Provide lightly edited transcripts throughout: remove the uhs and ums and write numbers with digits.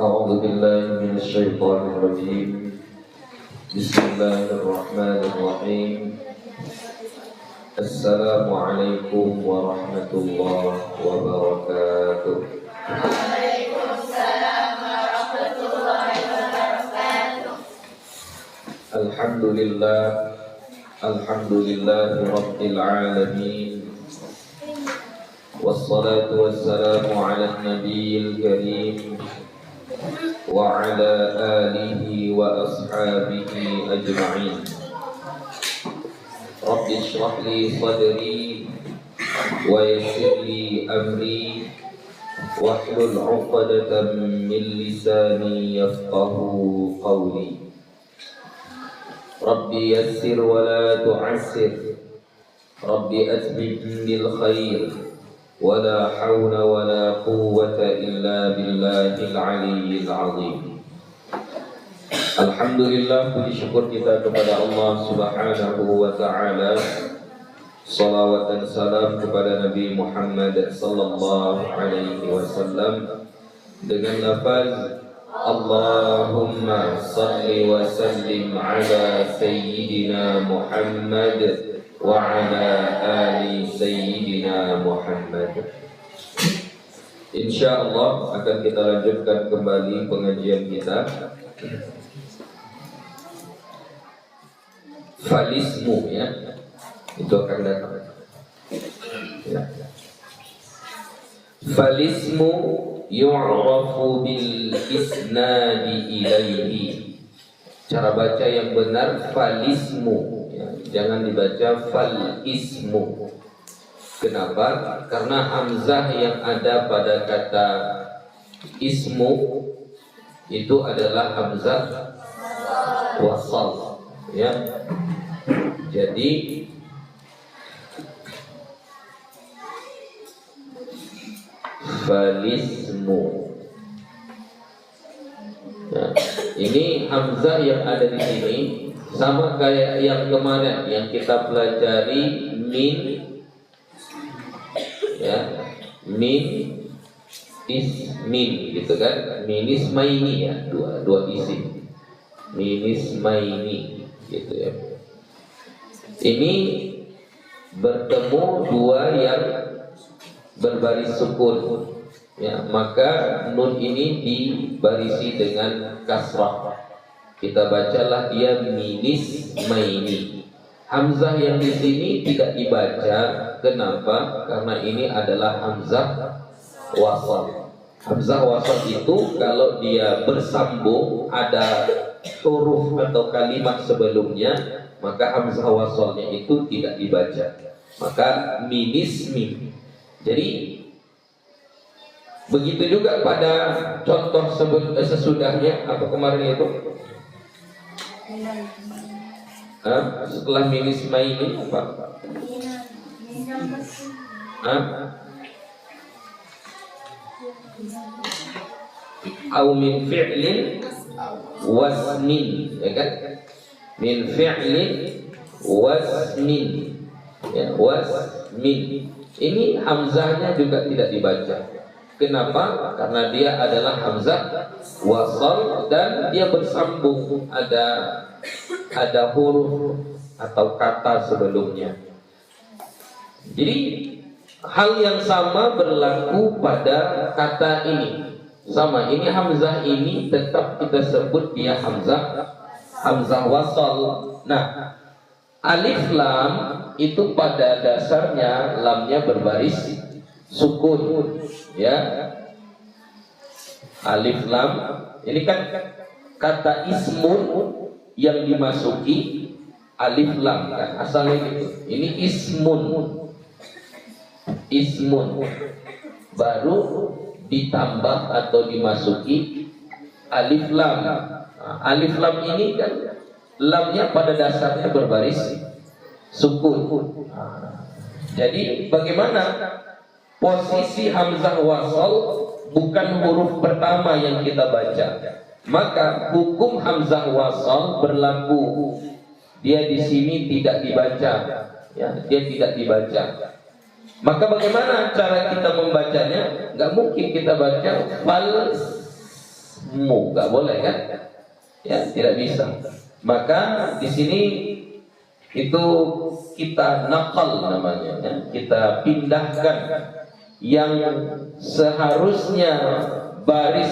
أعوذ بالله من الشيطان الرجيم بسم الله الرحمن الرحيم السلام عليكم ورحمة الله وبركاته. وعليكم السلام ورحمة الله وبركاته. الحمد لله رب العالمين والصلاة والسلام على النبي الكريم وعلى آله وأصحابه أجمعين. رب اشرح لي صدري ويسر لي أمري واحلل عقدة من لساني يفقه قولي. رب يسر ولا تعسر رب أتمم بالخير ولا حول ولا قوة إلا بالله العلي العظيم. Alhamdulillah, puji syukur kita kepada Allah Subhanahu wa ta'ala. Salawat dan salam kepada Nabi Muhammad sallallahu alaihi wasallam dengan lafaz Allahumma salli wa sallim ala sayyidina Muhammad wa ala ali sayyidina Muhammad. Insyaallah akan kita lanjutkan kembali pengajian kita. Falismu, ya, itu akan datang, ya. Falismu yu'rafu bil isnadi ilaihi. Cara baca yang benar falismu, ya. Jangan dibaca falismu. Kenapa? Karena hamzah yang ada pada kata ismu itu adalah hamzah wasal, ya. Jadi falismu, ya, ini hamzah yang ada di sini sama kayak yang kemarin yang kita pelajari min, ya, min ismin, gitu kan? Min ismaini, ya, dua isim. Min ismaini, gitu ya. Ini bertemu dua yang berbaris sukun, ya, maka nun ini dibarisi dengan kasrah. Kita bacalah dia minis maini. Hamzah yang di sini tidak dibaca. Kenapa? Karena ini adalah hamzah wasal. Hamzah wasal itu kalau dia bersambung ada huruf atau kalimat sebelumnya, maka hamzah wasalnya itu tidak dibaca. Maka minis mim. Jadi begitu juga pada contoh sesudahnya. Apa kemarin itu? Setelah minis maini apa? Au min fi'lin wasmin, ya kan? Min fi'lin wasmin, ya, wasmin. Ini hamzahnya juga tidak dibaca. Kenapa? Karena dia adalah hamzah wasal dan dia bersambung, ada huruf atau kata sebelumnya. Jadi hal yang sama berlaku pada kata ini. Sama, ini hamzah ini tetap kita sebut dia hamzah wasal. Nah, alif lam itu pada dasarnya lamnya berbaris sukun, ya. Alif lam ini kan kata ismun yang dimasuki alif lam, kan asalnya gitu. Ini ismun baru ditambah atau dimasuki alif lam. Nah, alif lam ini kan lamnya pada dasarnya berbaris sukun. Jadi bagaimana posisi hamzah wasal? Bukan huruf pertama yang kita baca, maka hukum hamzah wasal berlaku. Dia di sini tidak dibaca, ya, dia tidak dibaca. Maka bagaimana cara kita membacanya? Gak mungkin kita baca ismu, nggak boleh kan? Ya, tidak bisa. Maka di sini itu kita nakal namanya, ya. Kita pindahkan yang seharusnya baris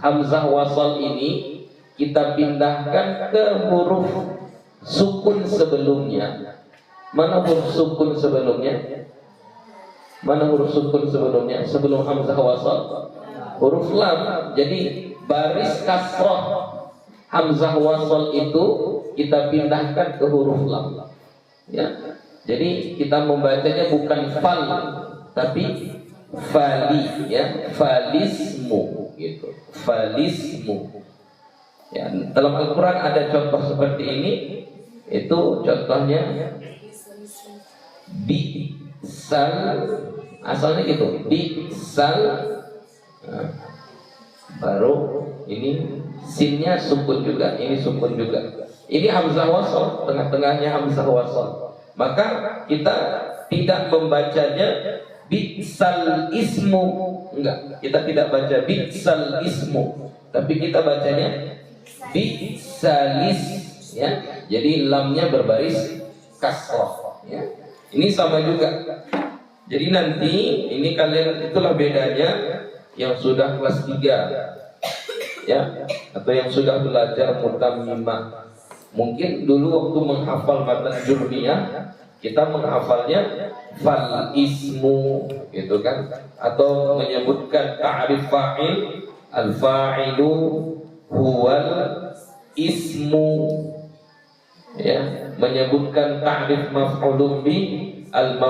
hamzah wasal ini kita pindahkan ke huruf sukun sebelumnya. Mana huruf sukun sebelumnya? Mana huruf sukun sebelumnya? Sebelum hamzah wasal, huruf lam. Jadi baris kasrah hamzah wasal itu kita pindahkan ke huruf lam. Ya. Jadi kita membacanya bukan fal tapi fali, ya, falismu gitu. Falismu. Ya, dalam Al-Qur'an ada contoh seperti ini. Itu contohnya bisal, asalnya gitu, bisal. Nah, baru ini sinnya sukun juga, ini sukun juga. Ini hamzah wasal, tengah-tengahnya hamzah wasal. Maka kita tidak membacanya bisal ismu, enggak. Kita tidak baca bisal ismu, tapi kita bacanya bisalis, ya. Jadi lamnya berbaris kasroh, ya. Ini sama juga. Jadi nanti ini kalian, itulah bedanya yang sudah kelas 3, ya, atau yang sudah belajar mutammimah. Mungkin dulu waktu menghafal matan jurmiyah kita menghafalnya fal ismu gitu kan, atau menyebutkan ta'rif fa'il, al fa'ilu huwal ismu, ya, menyebutkan ta'rif maf'ulun bi, al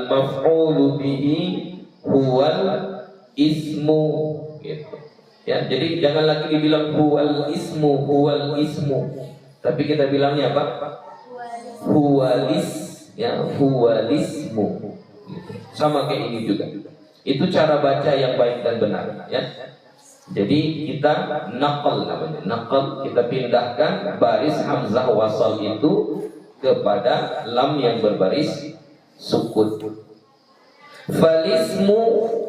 maf'ulu bihi huwal ismu gitu. Ya, jadi jangan lagi dibilang huwal ismu, tapi kita bilangnya apa? Huwalis, ya, huwalismu. Gitu. Sama kayak ini juga. Itu cara baca yang baik dan benar, ya. Jadi kita naqal namanya. Naqal, kita pindahkan baris hamzah wasal itu kepada lam yang berbaris sukun. Falismu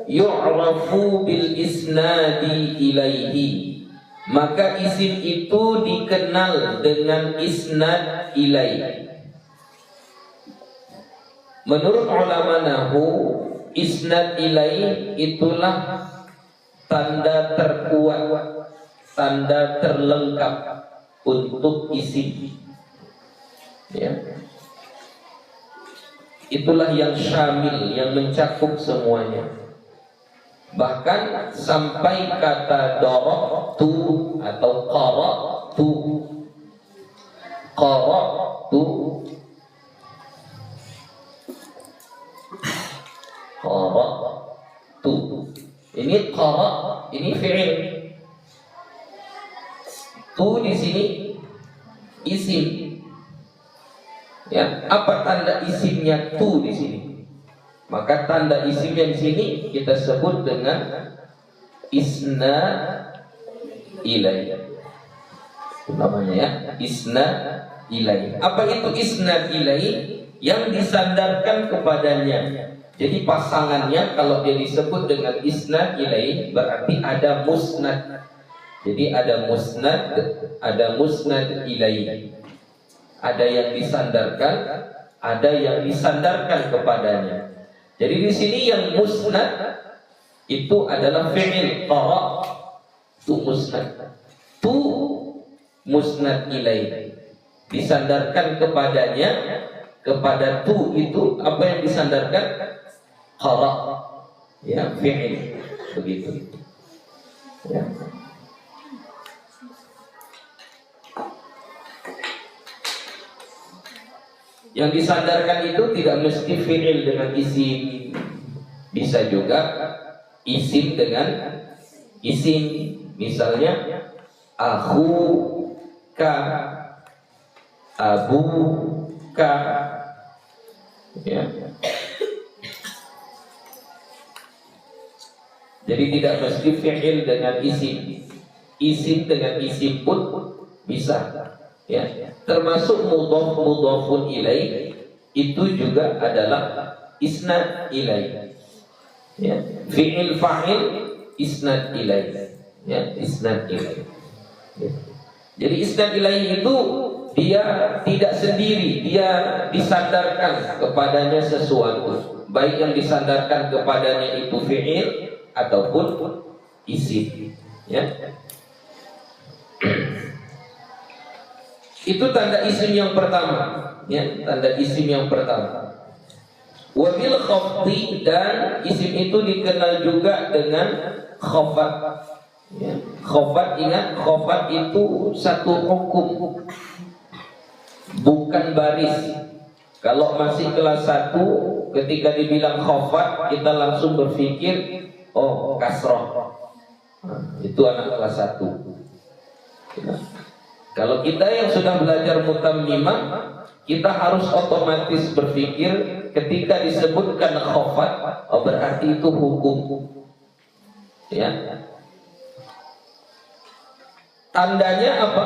yu'rafu bil isnadi ilaihi, maka isim itu dikenal dengan isnad ilaihi. Menurut ulama nahwu, isnad ilaihi itulah tanda terkuat, tanda terlengkap untuk isim, ya. Itulah yang syamil, yang mencakup semuanya. Bahkan sampai kata darabtu atau qara'tu. Qara'tu, qara'tu. Ini qara', ini fi'il. Tu di sini isim. Ya, apa tanda isimnya tu di sini? Maka tanda isimnya di sini kita sebut dengan isnad ilaihi. Namanya, ya, isnad ilaihi. Apa itu isnad ilaihi? Yang disandarkan kepadanya. Jadi pasangannya kalau dia disebut dengan isnad ilaihi berarti ada musnad. Jadi ada musnad ilaihi. Ada yang disandarkan, ada yang disandarkan kepadanya. Jadi di sini yang musnad itu adalah fi'il qara', tu musnad. Tu musnad ilaihi. Disandarkan kepadanya, kepada tu itu apa yang disandarkan? Qara', ya, fi'il, begitu. Ya. Yang disandarkan itu tidak mesti fi'il dengan isim, bisa juga isim dengan isim. Misalnya akhuka, abuka, ya. Jadi tidak mesti fi'il dengan isim. Isim dengan isim pun bisa, ya. Termasuk mudhafun ilaih itu juga adalah isnad ilaih, ya. Fi'il fa'il isnad ilaih, Ya, isnad ilaih. Ya. Jadi isnad ilaih itu dia tidak sendiri, dia disandarkan kepadanya sesuatu, baik yang disandarkan kepadanya itu fi'il ataupun isim. Ya. Itu tanda isim yang pertama, ya, tanda isim yang pertama. Wabil khafdi, dan isim itu dikenal juga dengan khafat. Ya. Khafat, ingat, khafat itu satu hukum, bukan baris. Kalau masih kelas 1, ketika dibilang khafat, kita langsung berpikir, oh, kasroh. Itu anak kelas 1. Ya. Kalau kita yang sudah belajar mutammimah, kita harus otomatis berpikir ketika disebutkan khafat, oh berarti itu hukum. Ya. Tandanya apa?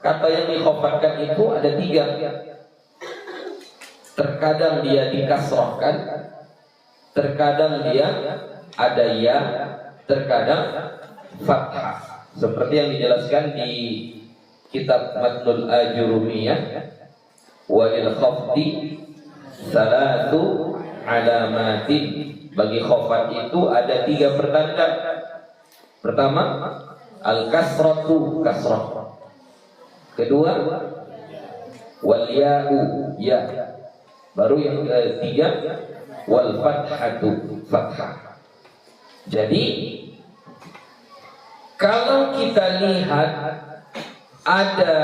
Kata yang dikhafatkan itu ada 3. Terkadang dia dikasrohkan, terkadang dia ada ya, terkadang fathah. Seperti yang dijelaskan di kitab Matnul Ajurumiyah, walil khafdi salatu alamatin. Bagi khafat itu ada 3 pertanda. Pertama, al-kasratu, kasrah. Kedua, wal ya'u, ya. Baru yang ketiga, wal fathatu, fathah. Jadi kalau kita lihat ada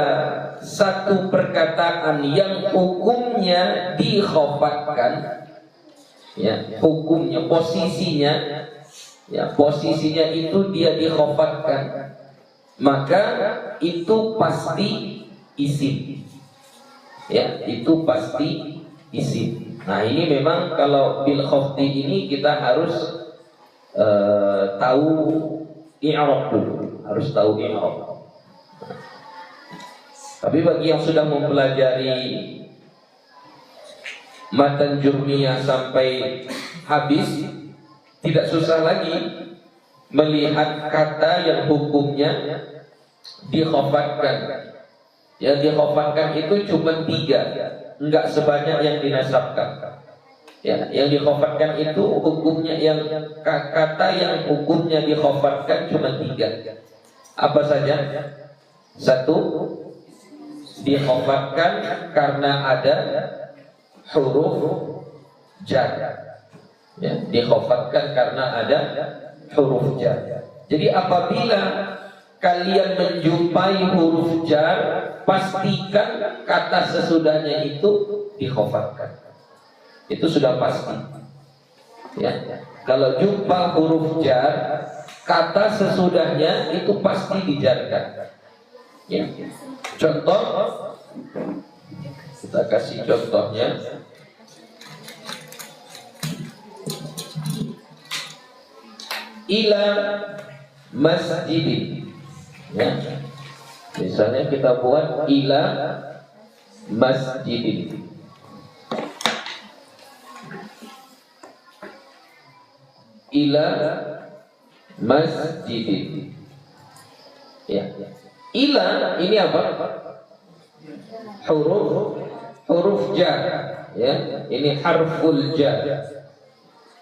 satu perkataan yang hukumnya dikhafatkan, ya, hukumnya, posisinya, ya, posisinya itu dia dikhafatkan, maka itu pasti isim. Ya, itu pasti isim. Nah, ini memang kalau bil khafdi ini kita harus tahu i'rab dulu, harus tahu i'rab. Tapi bagi yang sudah mempelajari matan Jurmiyah sampai habis, tidak susah lagi melihat kata yang hukumnya dikhafatkan. Yang dikhafatkan itu cuma 3, enggak sebanyak yang dinasabkan. Ya, yang dikhafatkan itu hukumnya, yang kata yang hukumnya dikhafatkan cuma 3. Apa saja? 1, dikhafatkan karena ada huruf jar. Ya, dikhafatkan karena ada huruf jar. Jadi apabila kalian menjumpai huruf jar, pastikan kata sesudahnya itu dikhafatkan. Itu sudah pasti. Ya. Kalau jumpa huruf jar, kata sesudahnya itu pasti dijarkan. Ya. Contoh, kita kasih contohnya. Ila masjidin. Ya. Misalnya kita buat ila masjidin. Ila masjidin. Ya. Ila ini apa? Huruf jar. Ya, ini harful jar.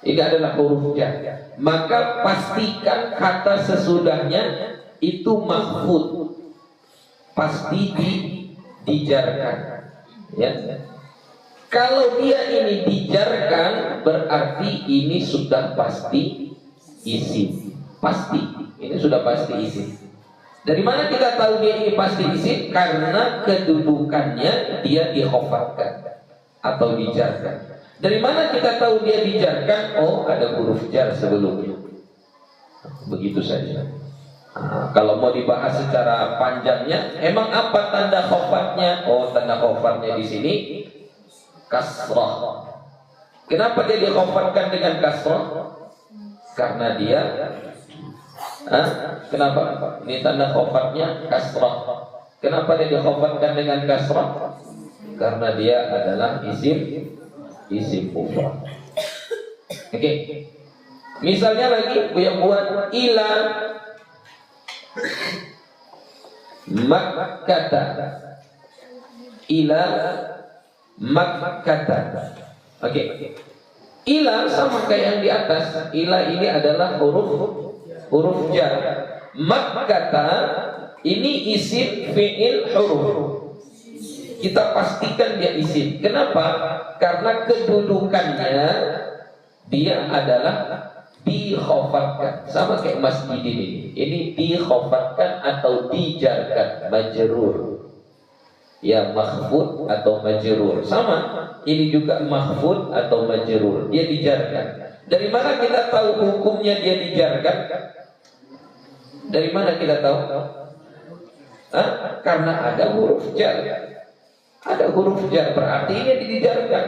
Ini adalah huruf jar. Maka pastikan kata sesudahnya itu mahfud, pasti dijarkan. Ya. Kalau dia ini dijarkan, berarti ini sudah pasti isim. Pasti, ini sudah pasti isim. Dari mana kita tahu dia ini pasti isim? Karena kedudukannya dia dikhafatkan atau dijarkan. Dari mana kita tahu dia dijarkan? Oh, ada huruf jar sebelumnya. Begitu saja. Nah, kalau mau dibahas secara panjangnya, emang apa tanda khafatnya? Oh, tanda khafatnya di sini kasrah. Kenapa dia dikhafatkan dengan kasrah? Karena dia kenapa? Ini tanda khafatnya kasrah. Kenapa dia dikhafatkan dengan kasrah? Karena dia adalah isim mufrad. Oke. Misalnya lagi yang buat ila Makkata, ila Makkata. Oke. Ila sama kayak yang di atas. Ila ini adalah huruf jar. Makkata ini isim fi'il huruf. Kita pastikan dia isim. Kenapa? Karena kedudukannya dia adalah dikhafatkan. Sama kayak masjid ini. Ini dikhafatkan atau dijarkan, majrur. Ya, mahfud atau majrur. Sama, ini juga mahfud atau majrur. Dia dijarkan. Dari mana kita tahu hukumnya dia dijarkan? Dari mana kita tahu? Karena ada huruf jar. Ada huruf jar, berarti ini dijarkan.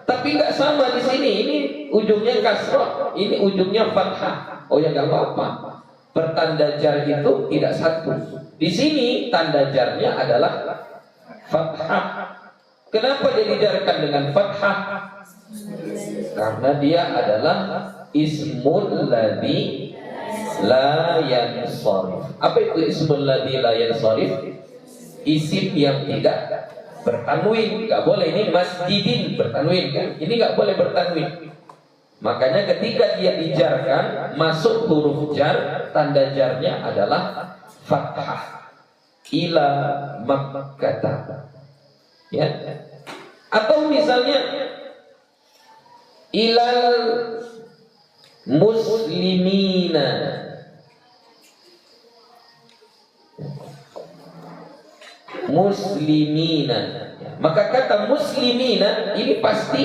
Tapi nggak sama di sini. Ini ujungnya kasrah, ini ujungnya fathah. Oh ya, nggak apa-apa. Pertanda jar itu tidak satu. Di sini tanda jarnya adalah fathah. Kenapa dia dijarkan dengan fathah? Karena dia adalah ismul ladzi la yansharif. Apa itu ismul ladzi la yansharif? Isim yang tidak bertanwin. Nggak boleh. Ini masjidin bertanwin kan? Ini nggak boleh bertanwin. Makanya ketika dia dijarkan, masuk huruf jar, tanda jarnya adalah fathah. Ila Makkata. Ya. Atau misalnya ilal muslimina. Muslimina. Maka kata muslimina ini pasti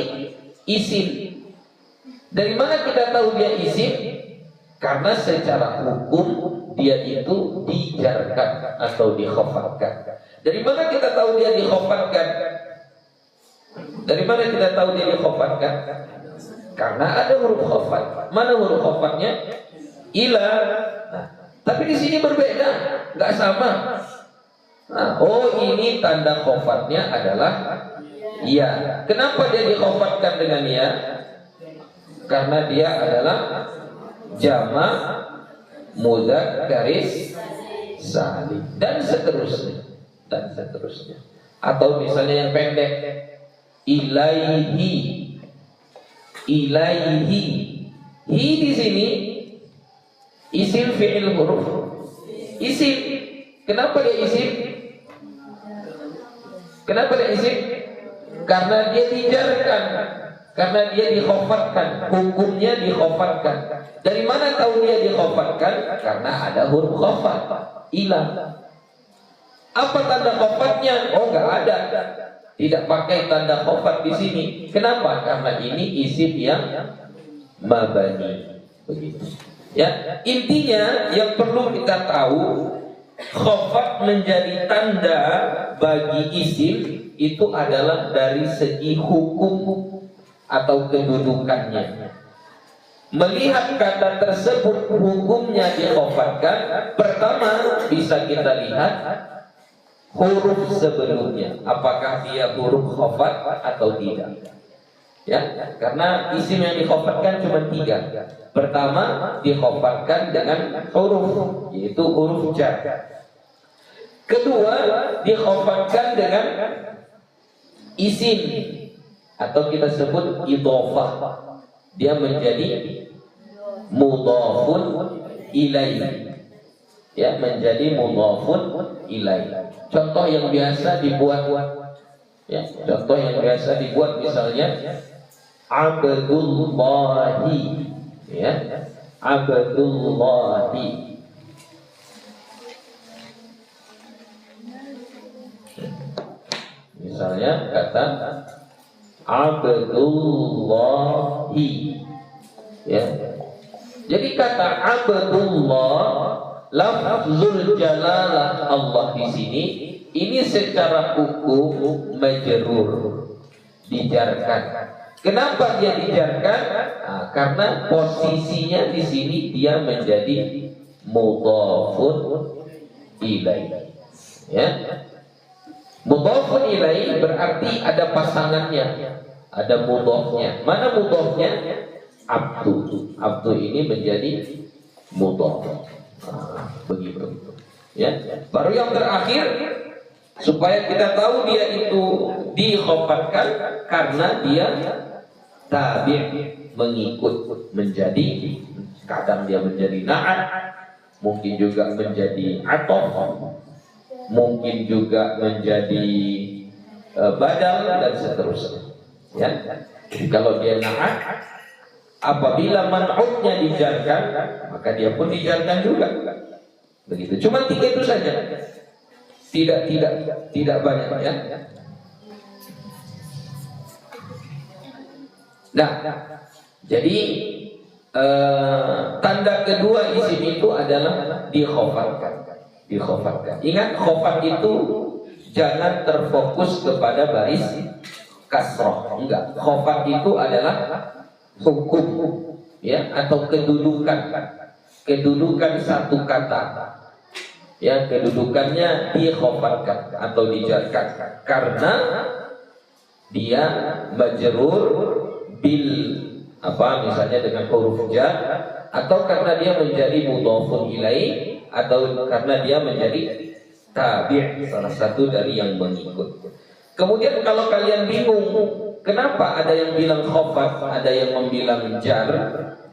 isim. Dari mana kita tahu dia isim? Karena secara hukum dia itu dijarkan atau dikhafatkan. Dari mana kita tahu dia dikhafatkan? Dari mana kita tahu dia dikhafatkan? Karena ada huruf khafat. Mana huruf khafatnya? Ila. Tapi di sini berbeda, nggak sama. Oh, ini tanda khafatnya adalah ya. Kenapa dia dikhafatkan dengan ya? Karena dia adalah jama' mudzakkaris salim dan seterusnya. Atau misalnya yang pendek, ilaihi. Hi di sini isim fi'il huruf. Isim. Kenapa dia isim? Karena dia dijarkan. Karena dia dikhafatkan. Hukumnya dikhafatkan. Dari mana tahu dia dikhafatkan? Karena ada huruf khafat. Ila. Apa tanda khafatnya? Oh, nggak ada. Tidak pakai tanda khafat di sini. Kenapa? Karena ini isim yang mabani. Begitu. Ya, intinya yang perlu kita tahu, khafat menjadi tanda bagi isim itu adalah dari segi hukum atau kedudukannya. Melihat kata tersebut hukumnya dikhafatkan, pertama bisa kita lihat huruf sebelumnya, apakah dia huruf khafat atau tidak. Ya, karena isim yang dikhafatkan cuma 3. Pertama, dikhafatkan dengan huruf, yaitu huruf jar. Kedua, dikhafatkan dengan isim atau kita sebut idhofah. Dia menjadi mudhafun ilaihi. Ya, menjadi mudhafun ilaihi. Contoh yang biasa dibuat, ya, contoh yang biasa dibuat misalnya Abdullahi, ya, Abdullahi. Misalnya kata Abdullahi, ya. Jadi kata Abdullah, lafzul jalalah Allah di sini ini secara hukum majrur, dijarkan. Kenapa dia dijarkan? Karena posisinya di sini dia menjadi mudhafun ilaihi. Ya. Mudhafun ilaihi berarti ada pasangannya, ada mudhafnya. Mana mudhafnya? Abdu. Abdu ini menjadi mudhaf. Begitu. Ya, baru yang terakhir supaya kita tahu dia itu dikhafatkan karena dia tabi', mengikut, menjadi, kadang dia menjadi na'at, mungkin juga menjadi atof, mungkin juga menjadi badal dan seterusnya. Ya, kalau dia na'at, apabila man'utnya dijarkan, maka dia pun dijarkan juga. Begitu. Cuma 3 itu saja. Tidak banyak ya. Nah, jadi tanda kedua isim itu adalah dikhafatkan. Ingat, khafat itu jangan terfokus kepada baris kasroh. Enggak. Khafat itu adalah hukum, ya, atau kedudukan satu kata. Ya, kedudukannya dikhafatkan atau dijarkan karena dia majrur bil misalnya dengan huruf jar, atau karena dia menjadi mudhafun ilaih, atau karena dia menjadi tabi', salah satu dari yang mengikut. Kemudian kalau kalian bingung kenapa ada yang bilang khafat, ada yang membilang jar,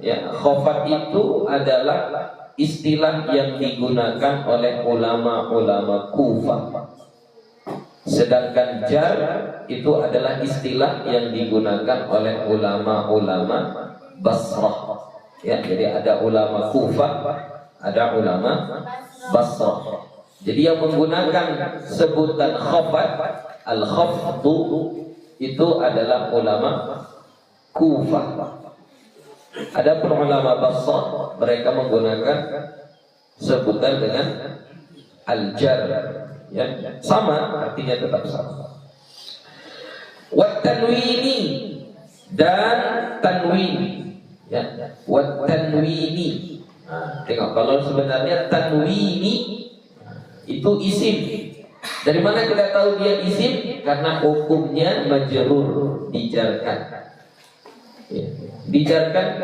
ya, khafat itu adalah istilah yang digunakan oleh ulama-ulama Kufah. Sedangkan jar itu adalah istilah yang digunakan oleh ulama-ulama Basrah. Ya, jadi ada ulama Kufah, ada ulama Basrah. Jadi yang menggunakan sebutan khafat, al-khaftu, itu adalah ulama Kufah. Adapun ulama Basrah, mereka menggunakan sebutan dengan al-jar, ya, sama, artinya tetap sama. Wat tanwini, dan tanwin, ya, wat tanwini. Nah, tengok, kalau sebenarnya tanwini itu isim. Dari mana kita tahu dia isim? Karena hukumnya majrur, dijarkan. Ya. Dijarkan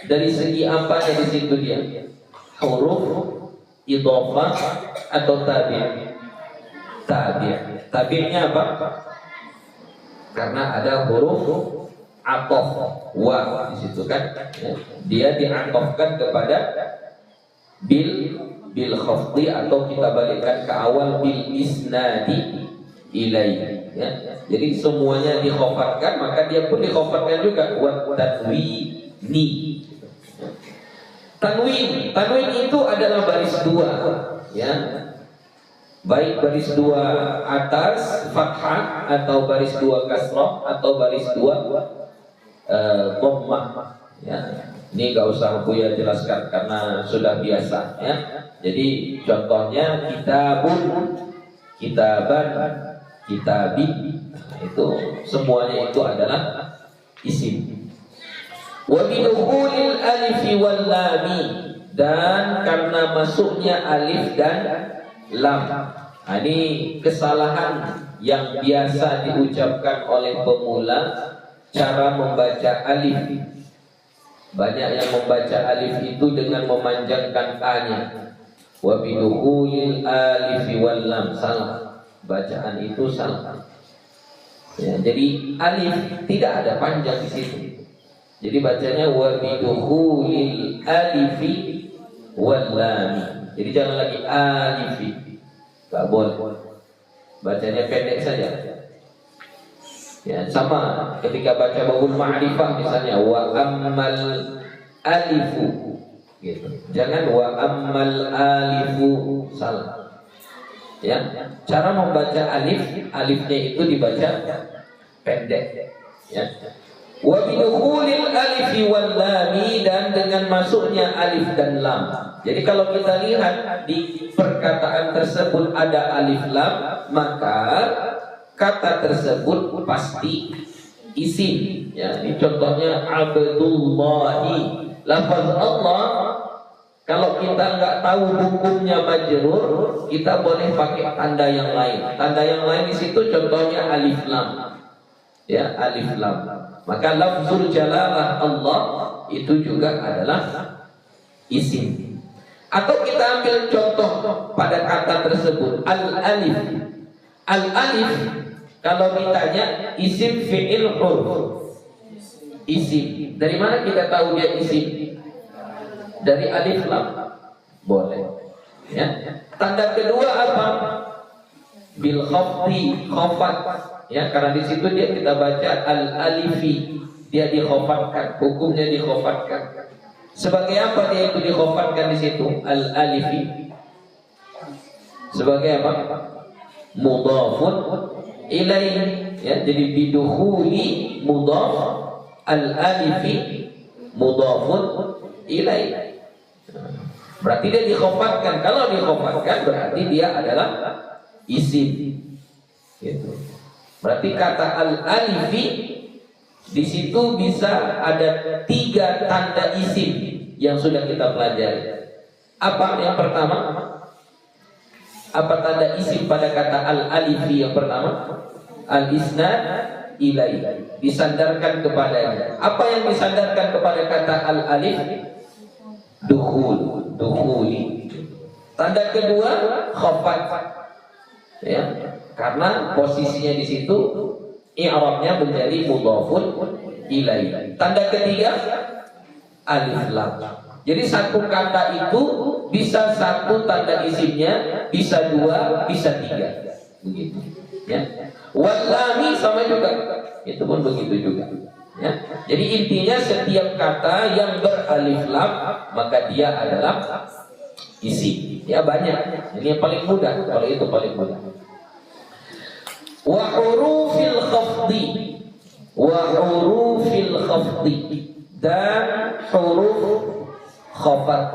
dari segi apanya di situ dia? Huruf idhofah atau tabi'? Tabi'nya apa? Karena ada huruf atof, wa di situ kan? Ya. Dia diatofkan kepada bil khafdi, atau kita balikkan ke awal bil isnadi ilaihi. Ya. Jadi semuanya dikhafatkan, maka dia pun dikhafatkan juga. Wa tanwini. Tanwin itu adalah baris 2, ya. Baik baris 2 atas fathah, atau baris 2 kasrah, atau baris 2 dhammah, ya. Ini gak usah Buya jelaskan karena sudah biasa, ya. Jadi contohnya kitabun, kitaban, kitabi, itu semuanya itu adalah isim. Wa bidukhulil alif wal lam, dan karena masuknya alif dan lam. Nah, ini kesalahan yang biasa diucapkan oleh pemula cara membaca alif. Banyak yang membaca alif itu dengan memanjangkan a-nya. Wa bidukhulil alif wal lam, salah. Bacaan itu salah. Ya, jadi alif tidak ada panjang di situ. Jadi bacanya wa bidukhulil alifi wal lam. Jadi jangan lagi alifi. Enggak boleh. Bacanya pendek saja. Ya, sama ketika baca babul ma'rifah misalnya wa ammal alifu gitu. Jangan wa ammal alifu, salah. Ya, cara membaca alifnya itu dibaca pendek. Ya. Wa bidukhulil alifi wal lam, dan dengan masuknya alif dan lam. Jadi kalau kita lihat di perkataan tersebut ada alif lam, maka kata tersebut pasti isim. Ya, ini contohnya Abdullahi. Lafaz Allah, kalau kita nggak tahu hukumnya majrur, kita boleh pakai tanda yang lain. Tanda yang lain di situ contohnya alif lam. Ya, alif lam. Maka lafzul jalalah Allah itu juga adalah isim. Atau kita ambil contoh pada kata tersebut, al-alif. Al-alif kalau ditanya isim fi'il huruf. Isim. Dari mana kita tahu dia isim? Dari alif lam. Boleh. Ya. Tanda kedua apa? Bil khafdi, khafat. Ya, karena di situ dia kita baca al-alifi. Dia dikhafatkan, hukumnya dikhafatkan. Sebagai apa dia itu dikhafatkan di situ? Al-alifi. Sebagai apa? Mudhafun ilaihi. Ya, jadi bidukhuli mudhaf, al-alifi mudhafun ilaihi. Berarti dia dikhafatkan. Kalau dikhafatkan berarti dia adalah isim. Gitu. Berarti kata al-alifi di situ bisa ada 3 tanda isim yang sudah kita pelajari. Apa yang pertama? Apa tanda isim pada kata al-alifi yang pertama? Al-isnad ilaihi, disandarkan kepadanya. Apa yang disandarkan kepada kata al-alif? Dukhuli. Tanda kedua khafat. Ya, karena posisinya di situ i'rabnya menjadi mudhafun ilaihi. Tanda ketiga alif lam. Jadi satu kata itu bisa satu tanda isimnya, bisa 2, bisa 3. Begitu. Ya. Wal lami sama juga. Itu pun begitu juga. Ya. Jadi intinya setiap kata yang beralif lam maka dia adalah isim. Ya banyak. Ini yang paling mudah. Kalau itu paling mudah. Wa hurufil khafdi, dan huruf khafat.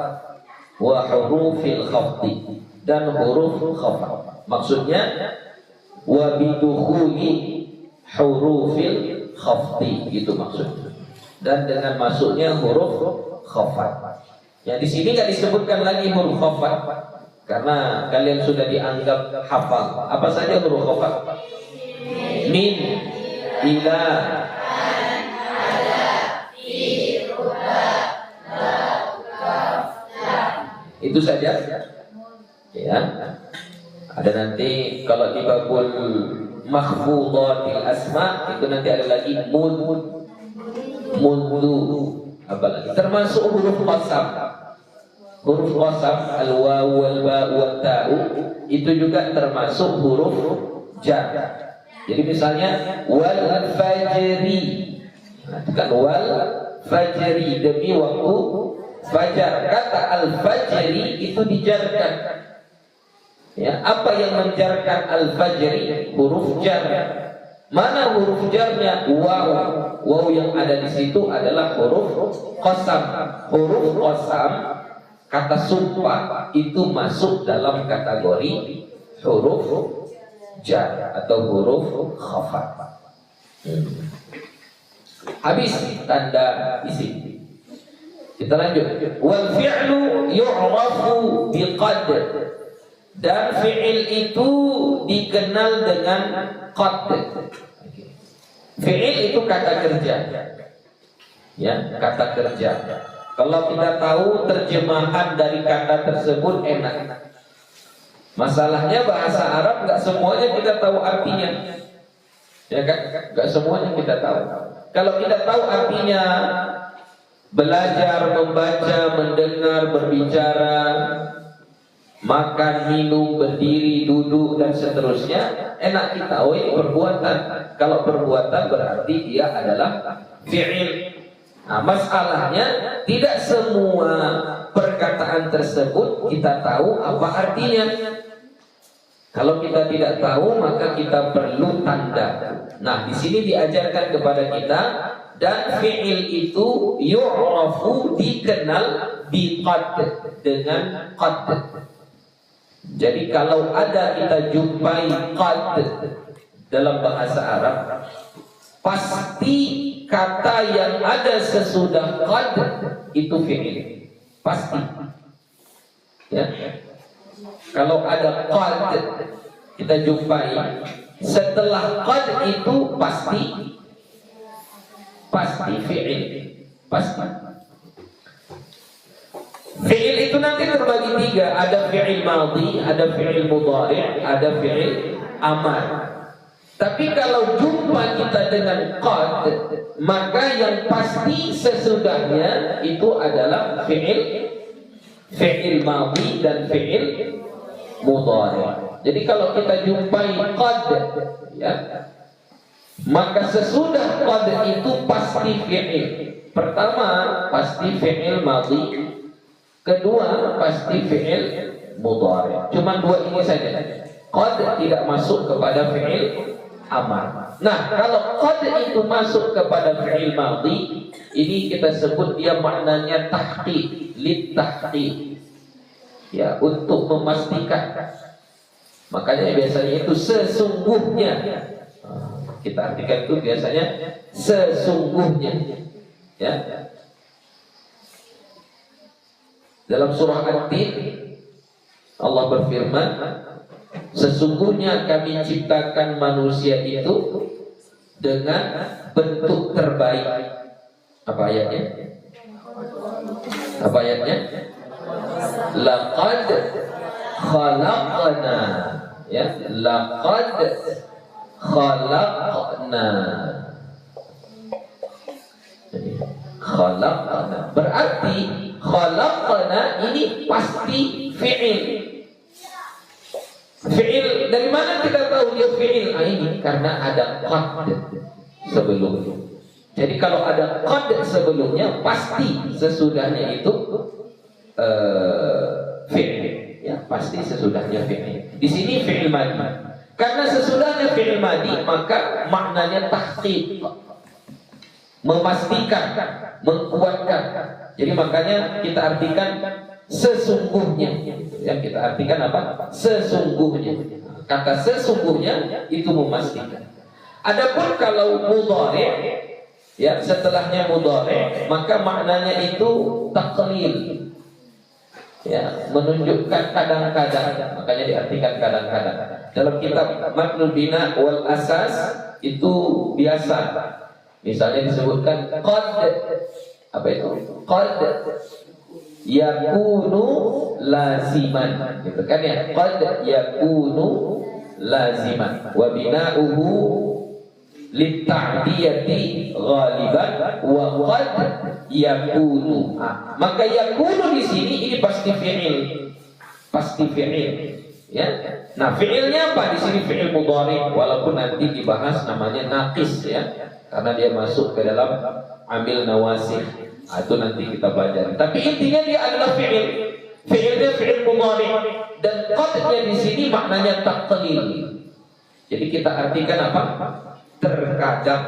Wa hurufil khafdi, dan huruf khafat. Maksudnya wa bidukhuli hurufil khafdi, gitu maksudnya. Dan dengan masuknya huruf khafat. Ya di sini nggak disebutkan lagi huruf khafat karena kalian sudah dianggap hafal. Apa saja huruf khafat? Min, ila, itu saja. Ya. Ada nanti kalau di babul makhfudhatil asma itu nanti ada lagi mundu, apa lagi? Termasuk huruf qasam. Huruf qasam al-waw wal ba wal ta'u itu juga termasuk huruf jar. Jadi misalnya wal fajri. Nah, itu kan wal fajri, demi waktu fajar. Kata al-fajri itu dijarkan. Ya, apa yang menjarkan al-fajri? Huruf jar. Mana huruf jarnya? Waw. Waw yang ada di situ adalah huruf qasam. Huruf qasam, kata sumpah itu masuk dalam kategori huruf jar atau huruf khafat. Habis tanda isim. Kita lanjut. Wal fi'lu yu'rafu biqad. Dan fi'il itu dikenal dengan qad. Fi'il itu kata kerja. Ya, kata kerja. Kalau kita tahu terjemahan dari kata tersebut enak. Masalahnya bahasa Arab nggak semuanya kita tahu artinya. Ya kan? Nggak semuanya kita tahu. Kalau kita tahu artinya belajar, membaca, mendengar, berbicara, makan, minum, berdiri, duduk dan seterusnya, enak kita. Oh ini perbuatan. Kalau perbuatan berarti dia adalah fi'il. Nah, masalahnya tidak semua perkataan tersebut kita tahu apa artinya. Kalau kita tidak tahu maka kita perlu tanda. Nah, di sini diajarkan kepada kita dan fi'il itu yu'rafu, dikenal biqad, dengan qad. Jadi kalau ada kita jumpai qad dalam bahasa Arab, pasti kata yang ada sesudah qad itu fi'il. Pasti. Ya. Kalau ada qad kita jumpai, setelah qad itu pasti fi'il. Pasti. Fi'il itu nanti nanti terbagi tiga, ada fi'il madhi, ada fi'il mudhari', ada fi'il amar. Tapi kalau jumpa kita dengan qad, maka yang pasti sesudahnya itu adalah fi'il madhi dan fi'il mudhari'. Jadi kalau kita jumpai qad, ya, maka sesudah qad itu pasti fi'il. Pertama pasti fi'il madhi, kedua pasti fi'il mudhari'. Cuma dua ini saja. Qad tidak masuk kepada fi'il amar. Nah, kalau qad itu masuk kepada fi'il madhi, ini kita sebut dia maknanya tahqiq, lit tahqiq. Ya, untuk memastikan. Makanya biasanya itu sesungguhnya. Kita artikan itu biasanya sesungguhnya. Ya. Dalam surah At-Tin Allah berfirman, sesungguhnya kami ciptakan manusia itu dengan bentuk terbaik. Apa ayatnya? Apa ayatnya? Laqad khalaqna, ya, laqad khalaqna. Khalaqna berarti khalaqna ini pasti fi'il. Fi'il, dari mana kita tahu dia fi'il? Ini karena ada qad sebelumnya. Jadi kalau ada qad sebelumnya, pasti sesudahnya itu fi'il, ya, pasti sesudahnya fi'il. Di sini fi'il madhi. Karena sesudahnya fi'il madhi, maka maknanya tahqiq, memastikan, mengkuatkan. Jadi makanya kita artikan sesungguhnya. Yang kita artikan apa? Sesungguhnya. Kata sesungguhnya itu memastikan. Adapun kalau mudhari', ya, setelahnya mudhari', maka maknanya itu taqlil. Ya, menunjukkan kadang-kadang, makanya diartikan kadang-kadang. Dalam kitab Matnul Bina wal Asas itu biasa. Misalnya disebutkan qad, apa itu? Qad yakunu laziman, gitu kan ya? Qad yakunu laziman wa bina'uhu litta'diyati ghaliban wa qad yakunu. Maka yakunu di sini ini pasti fi'il. Pasti fi'il. Ya. Nah, fi'ilnya apa? Di sini fi'il mudhari', walaupun nanti dibahas namanya naqis, ya. Karena dia masuk ke dalam amil nawasih. Itu nanti kita pelajari. Tapi intinya dia adalah fi'il. Fi'ilnya fi'il mudhari', dan qadnya di sini maknanya taqlil. Jadi kita artikan apa? Terkadang,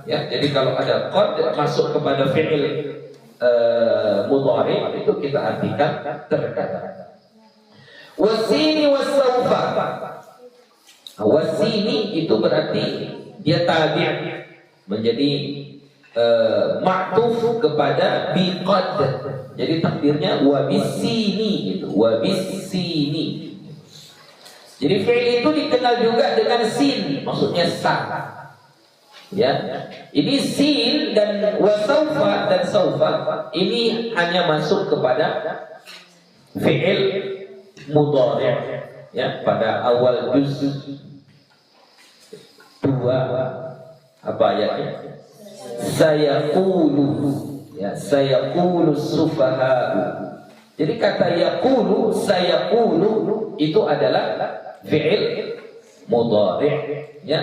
ya. Jadi kalau ada qad masuk kepada fi'il mudhari', itu kita artikan terkadang. Wasini wasaufa. Wasini itu berarti dia tabi', menjadi ma'tuf kepada biqad. Jadi takdirnya wabisini, gitu. Wabisini. Jadi fi'il itu dikenal juga dengan sin, maksudnya sa. Ya, ini sin dan wasaufa dan saufa ini hanya masuk kepada fi'il mudhari', ya, pada awal juz 2 apa ayatnya? Sayaqulu, ya, sayaqulu sufaha'u. Jadi kata yaqulu, sayaqulu itu adalah fi'il mudhari', ya.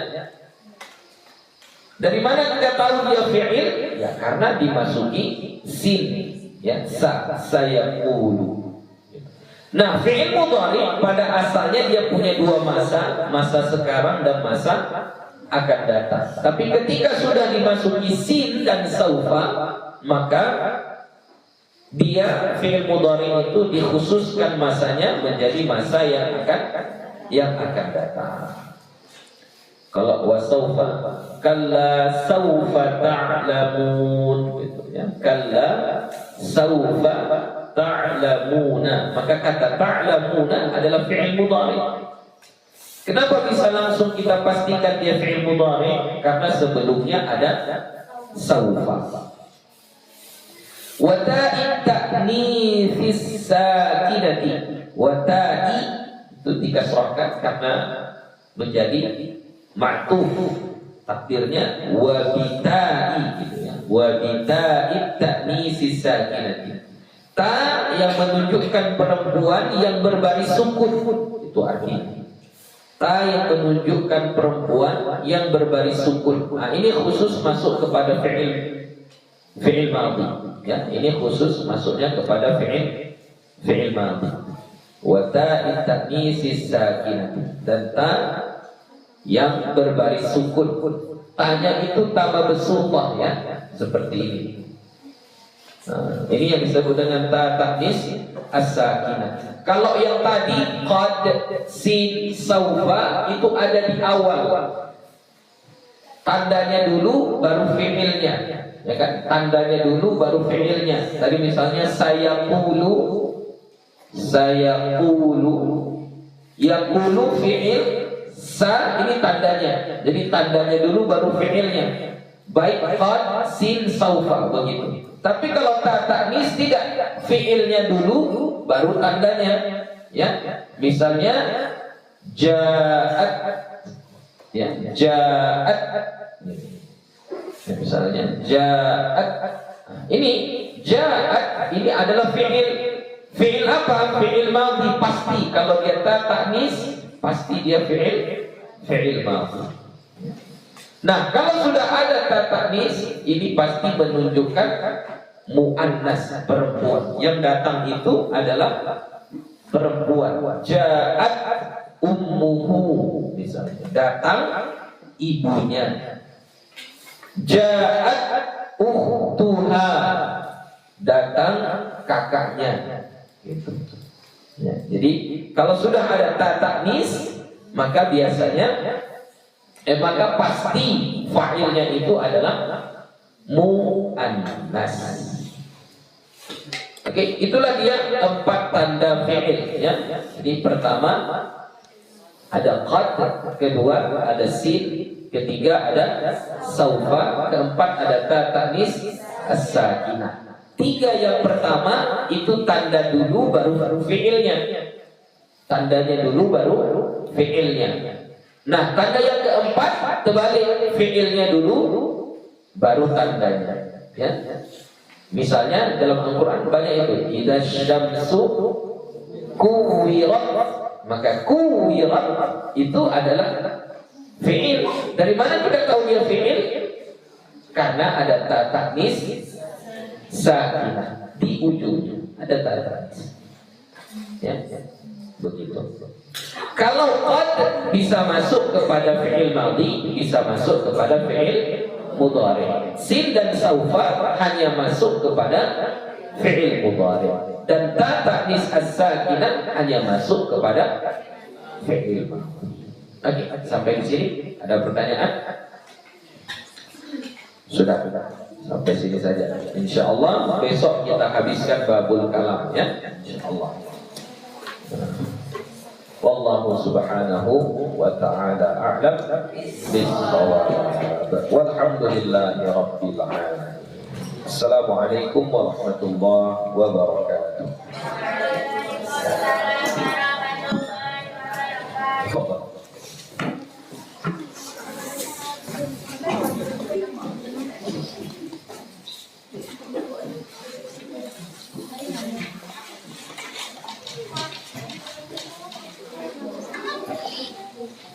Dari mana kita tahu dia fi'il? Ya, karena dimasuki sin, ya, sayaqulu. Nah, fi'il mudhari' pada asalnya dia punya dua masa, masa sekarang dan masa akan datang. Tapi ketika sudah dimasuki sin dan saufa, maka dia fi'il mudhari' itu dikhususkan masanya menjadi masa yang akan datang. Kalau wasaufa, kalla saufa ta'lamun, gitu, ya. Kalla saufa ta'lamuna. Maka kata ta'lamuna adalah fi'il mudhari'. Kenapa bisa langsung kita pastikan dia fi'il mudhari'? Karena sebelumnya ada saufa. Wa ta'i ta'nitsis sakinati. Wa ta'i itu dikasrahkan karena menjadi ma'tuf. Takdirnya wa bita'i gitu ya. Wa bita'i ta'nitsis sakinati. Ta yang menunjukkan perempuan yang berbaris sukun. Itu artinya. Ta yang menunjukkan perempuan yang berbaris sukun. Nah, ini khusus masuk kepada fi'il madhi. Ya, ini khusus masuknya kepada fi'il madhi. Wa ta'it ta'nisis sakinah. Dan ta yang berbaris sukun. Ta-nya itu ta besultah ya, seperti ini. Nah, ini yang disebut dengan ta ta'nis as-sakinah. Kalau yang tadi qad, sin, saufa itu ada di awal. Tandanya dulu baru fi'ilnya, ya kan? Tandanya dulu baru fi'ilnya. Tadi misalnya saya qulu, yaqulu fi'il, sa ini tandanya. Jadi tandanya dulu baru fi'ilnya. Baik qad, sin, saufa begitu. Tapi kalau ta ta'nis tidak, fi'ilnya dulu baru tandanya, ya. Misalnya ja'at, ya, ja'at. Ya, misalnya ja'at. Ini ja'at ini adalah fi'il. Fi'il apa? Fi'il madhi pasti. Kalau dia ta ta'nis pasti dia fi'il madhi. Nah, kalau sudah ada ta ta'nis, ini pasti menunjukkan muannas, perempuan. Yang datang itu adalah perempuan. Ja'at ummuhu misalnya. Datang ibunya. Ja'at ukhtuha. Datang kakaknya. Gitu. Ya, jadi kalau sudah ada ta ta'nis, maka biasanya maka pasti fa'ilnya itu adalah mu'annas. Oke, itulah dia 4 tanda fi'il ya. Jadi pertama ada qad, kedua ada sin, ketiga ada saufa, keempat ada ta ta'nis as-sakinah. 3 yang pertama itu tanda dulu baru fi'ilnya. Tandanya dulu baru fi'ilnya. Nah, tanda yang keempat terbalik, fi'ilnya dulu baru tandanya, ya. Misalnya dalam Al-Qur'an banyak itu, idza syamsu kuwirat, maka kuwirat itu adalah fi'il. Dari mana kita tahu dia fi'il? Karena ada ta ta'nis sakinah di ujungnya, ada ta ta'nis. Ya, begitu. Kalau qad bisa masuk kepada fi'il madhi, bisa masuk kepada fi'il mudhari. Sin dan saufa hanya masuk kepada fi'il mudhari. Dan ta ta'nis as-sakinah hanya masuk kepada fi'il madhi. Oke, sampai di sini ada pertanyaan? Sudah. Sampai sini saja. Insyaallah besok kita habiskan babul kalam ya. Insyaallah. Wallahu subhanahu wa ta'ala a'lam bis-shawab. Walhamdulillahi rabbil alamin. Assalamualaikum warahmatullahi wabarakatuh.